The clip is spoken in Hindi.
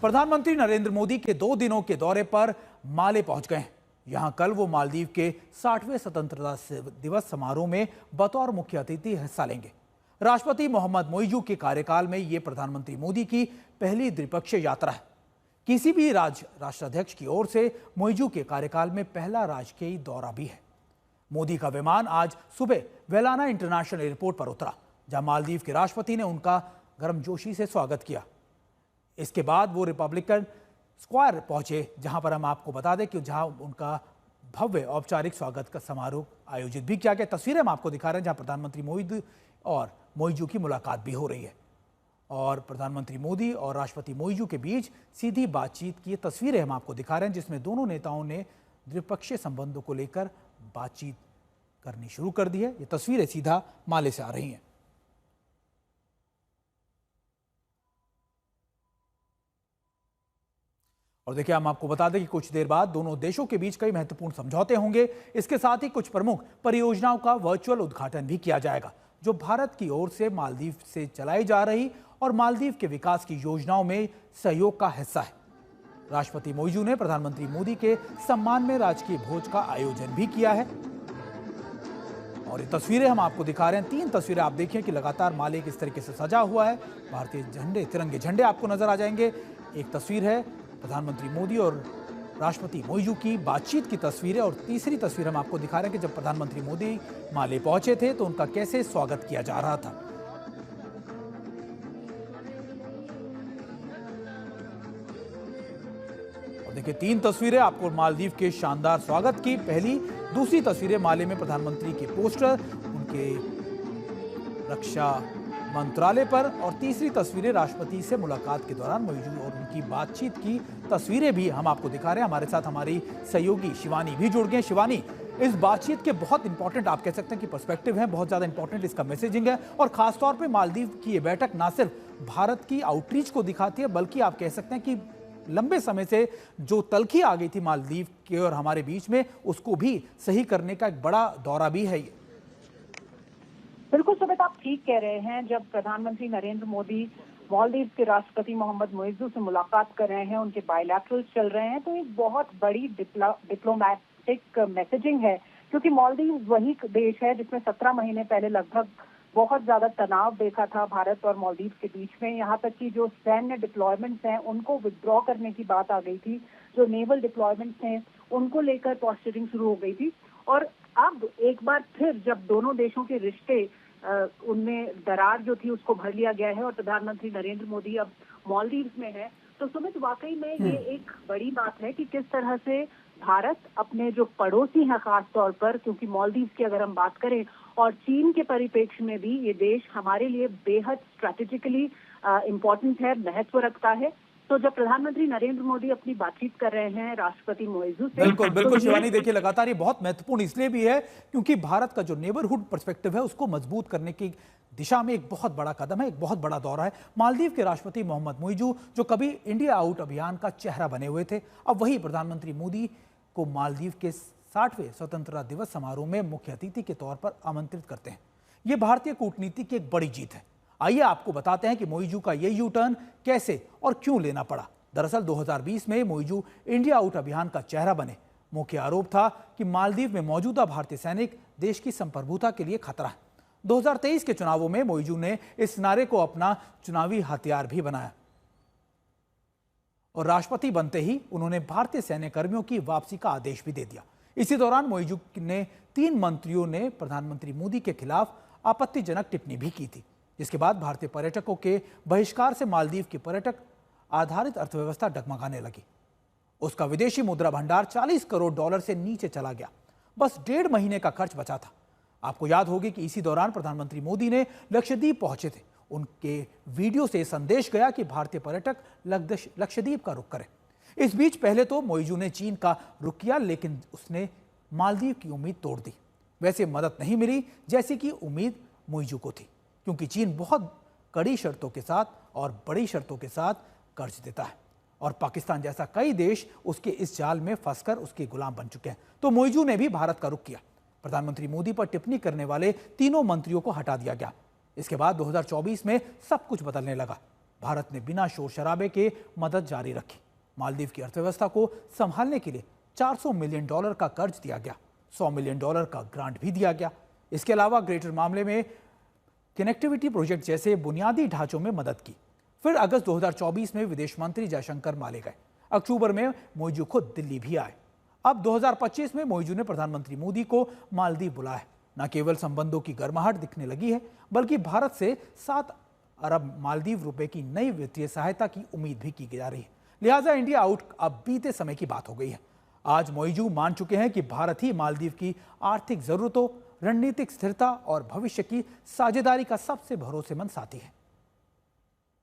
प्रधानमंत्री नरेंद्र मोदी के 2 दिनों के दौरे पर माले पहुंच गए हैं। यहां कल वो मालदीव के 60वें स्वतंत्रता दिवस समारोह में बतौर मुख्य अतिथि हिस्सा लेंगे। राष्ट्रपति मोहम्मद मोइजू के कार्यकाल में ये प्रधानमंत्री मोदी की पहली द्विपक्षीय यात्रा है। किसी भी राष्ट्राध्यक्ष की ओर से मोइजू के कार्यकाल में पहला राजकीय दौरा भी है। मोदी का विमान आज सुबह वेलाना इंटरनेशनल एयरपोर्ट पर उतरा, जहां मालदीव के राष्ट्रपति ने उनका गर्मजोशी से स्वागत किया। इसके बाद वो रिपब्लिकन स्क्वायर पहुंचे, जहां पर हम आपको बता दें कि जहां उनका भव्य औपचारिक स्वागत का समारोह आयोजित भी किया गया। तस्वीरें हम आपको दिखा रहे हैं जहां प्रधानमंत्री मोदी और मोइजू की मुलाकात भी हो रही है और प्रधानमंत्री मोदी और राष्ट्रपति मोइजू के बीच सीधी बातचीत की तस्वीरें हम आपको दिखा रहे हैं, जिसमें दोनों नेताओं ने द्विपक्षीय संबंधों को लेकर बातचीत करनी शुरू कर दी है। ये तस्वीरें सीधा माले से आ रही हैं। और देखिए, हम आपको बता दें कि कुछ देर बाद दोनों देशों के बीच कई महत्वपूर्ण समझौते होंगे। इसके साथ ही कुछ प्रमुख परियोजनाओं का वर्चुअल उद्घाटन भी किया जाएगा, जो भारत की ओर से मालदीव से चलाई जा रही और मालदीव के विकास की योजनाओं में सहयोग का हिस्सा है। राष्ट्रपति मोइजू ने प्रधानमंत्री मोदी के सम्मान में राजकीय भोज का आयोजन भी किया है। और ये तस्वीरें हम आपको दिखा रहे हैं। 3 तस्वीरें आप देखिए कि लगातार माले किस तरीके से सजा हुआ है। भारतीय झंडे, तिरंगे झंडे आपको नजर आ जाएंगे। एक तस्वीर है प्रधानमंत्री मोदी और राष्ट्रपति मोइजू की बातचीत की तस्वीरें, और तीसरी तस्वीर हम आपको दिखा रहे हैं कि जब प्रधानमंत्री मोदी माले पहुंचे थे तो उनका कैसे स्वागत किया जा रहा था। और देखिए, 3 तस्वीरें आपको मालदीव के शानदार स्वागत की। पहली, दूसरी तस्वीरें माले में प्रधानमंत्री के पोस्टर, उनके रक्षा मंत्रालय पर, और तीसरी तस्वीरें राष्ट्रपति से मुलाकात के दौरान मोइजू और उनकी बातचीत की तस्वीरें भी हम आपको दिखा रहे हैं। हमारे साथ हमारी सहयोगी शिवानी भी जुड़ गए। शिवानी, इस बातचीत के बहुत इंपॉर्टेंट, आप कह सकते हैं कि पर्सपेक्टिव है, बहुत ज़्यादा इंपॉर्टेंट इसका मैसेजिंग है, और खासतौर पर मालदीव की ये बैठक ना सिर्फ भारत की आउटरीच को दिखाती है, बल्कि आप कह सकते हैं कि लंबे समय से जो तलखी आ गई थी मालदीव के और हमारे बीच में, उसको भी सही करने का एक बड़ा दौरा भी है ये। बिल्कुल सुमित, आप ठीक कह रहे हैं। जब प्रधानमंत्री नरेंद्र मोदी मालदीव के राष्ट्रपति मोहम्मद मोइजू से मुलाकात कर रहे हैं, उनके बायलैटरल्स चल रहे हैं, तो एक बहुत बड़ी डिप्लोमैटिक मैसेजिंग है, क्योंकि मालदीव वही देश है जिसमें 17 महीने पहले लगभग बहुत ज्यादा तनाव देखा था भारत और मालदीव के बीच में। यहाँ तक कि जो सैन्य डिप्लॉयमेंट्स हैं उनको विथड्रॉ करने की बात आ गई थी, जो नेवल डिप्लॉयमेंट्स हैं उनको लेकर पॉस्चरिंग शुरू हो गई थी। और अब एक बार फिर जब दोनों देशों के रिश्ते उनमें दरार जो थी उसको भर लिया गया है और प्रधानमंत्री नरेंद्र मोदी अब मालदीव में है, तो सुमित वाकई में ये एक बड़ी बात है कि किस तरह से भारत अपने जो पड़ोसी हैं, खास तौर पर क्योंकि मालदीव की अगर हम बात करें और चीन के परिप्रेक्ष्य में भी ये देश हमारे लिए बेहद स्ट्रैटेजिकली इम्पोर्टेंट है, महत्व रखता है। तो जब प्रधानमंत्री नरेंद्र मोदी अपनी बातचीत कर रहे हैं राष्ट्रपति मोइजू से, बिल्कुल बिल्कुल शिवानी, देखिए लगातार ये बहुत महत्वपूर्ण इसलिए भी है क्योंकि भारत का जो नेबरहुड पर्सपेक्टिव है उसको मजबूत करने की दिशा में एक बहुत बड़ा कदम है, एक बहुत बड़ा दौरा है। मालदीव के राष्ट्रपति मोहम्मद मोइजू, जो कभी इंडिया आउट अभियान का चेहरा बने हुए थे, अब वही प्रधानमंत्री मोदी को मालदीव के 60वें स्वतंत्रता दिवस समारोह में मुख्य अतिथि के तौर पर आमंत्रित करते हैं। ये भारतीय कूटनीति की एक बड़ी जीत है। आइए आपको बताते हैं कि मोइजू का ये यू टर्न कैसे और क्यों लेना पड़ा। दरअसल 2020 में मोइजू इंडिया आउट अभियान का चेहरा बने। मुख्य आरोप था कि मालदीव में मौजूदा भारतीय सैनिक देश की संप्रभुता के लिए खतरा है। 2023 के चुनावों में मोइजू ने इस नारे को अपना चुनावी हथियार भी बनाया और राष्ट्रपति बनते ही उन्होंने भारतीय सैन्य कर्मियों की वापसी का आदेश भी दे दिया। इसी दौरान मोइजू ने 3 मंत्रियों ने प्रधानमंत्री मोदी के खिलाफ आपत्तिजनक टिप्पणी भी की थी, जिसके बाद भारतीय पर्यटकों के बहिष्कार से मालदीव की पर्यटक आधारित अर्थव्यवस्था डगमगाने लगी। उसका विदेशी मुद्रा भंडार $40 करोड़ से नीचे चला गया। बस 1.5 महीने का खर्च बचा था। आपको याद होगी कि इसी दौरान प्रधानमंत्री मोदी ने लक्षद्वीप पहुंचे थे। उनके वीडियो से संदेश गया कि भारतीय पर्यटक लक्षद्वीप का रुख करें। इस बीच पहले तो मोइजू ने चीन का रुख किया, लेकिन उसने मालदीव की उम्मीद तोड़ दी। वैसे मदद नहीं मिली जैसी कि उम्मीद मोइजू को थी, क्योंकि चीन बहुत कड़ी शर्तों के साथ और बड़ी शर्तों के साथ कर्ज देता है और पाकिस्तान जैसा कई देश उसके इस जाल में फंसकर उसके गुलाम बन चुके हैं। तो मोइजू ने भी भारत का रुख किया। प्रधानमंत्री मोदी पर टिप्पणी करने वाले 3 मंत्रियों को हटा दिया गया। इसके बाद 2024 में सब कुछ बदलने लगा। भारत ने बिना शोर शराबे के मदद जारी रखी। मालदीव की अर्थव्यवस्था को संभालने के लिए $400 मिलियन का कर्ज दिया गया, $100 मिलियन का ग्रांट भी दिया गया। इसके अलावा ग्रेटर मामले में कनेक्टिविटी प्रोजेक्ट जैसे बुनियादी ढांचों में मदद की। फिर अगस्त 2024 में विदेश मंत्री जयशंकर माले गए। अक्टूबर में मोइजू खुद दिल्ली भी आए। अब 2025 में मोइजू ने प्रधानमंत्री मोदी को मालदीव बुलाया। न केवल संबंधों की गर्माहट दिखने लगी है, बल्कि भारत से 7 अरब मालदीव रुपए की नई वित्तीय सहायता की उम्मीद भी की जा रही है। लिहाजा इंडिया आउट अब बीते समय की बात हो गई है। आज मोइजू मान चुके हैं कि भारत ही मालदीव की आर्थिक जरूरतों, रणनीतिक स्थिरता और भविष्य की साझेदारी का सबसे भरोसेमंद साथी है।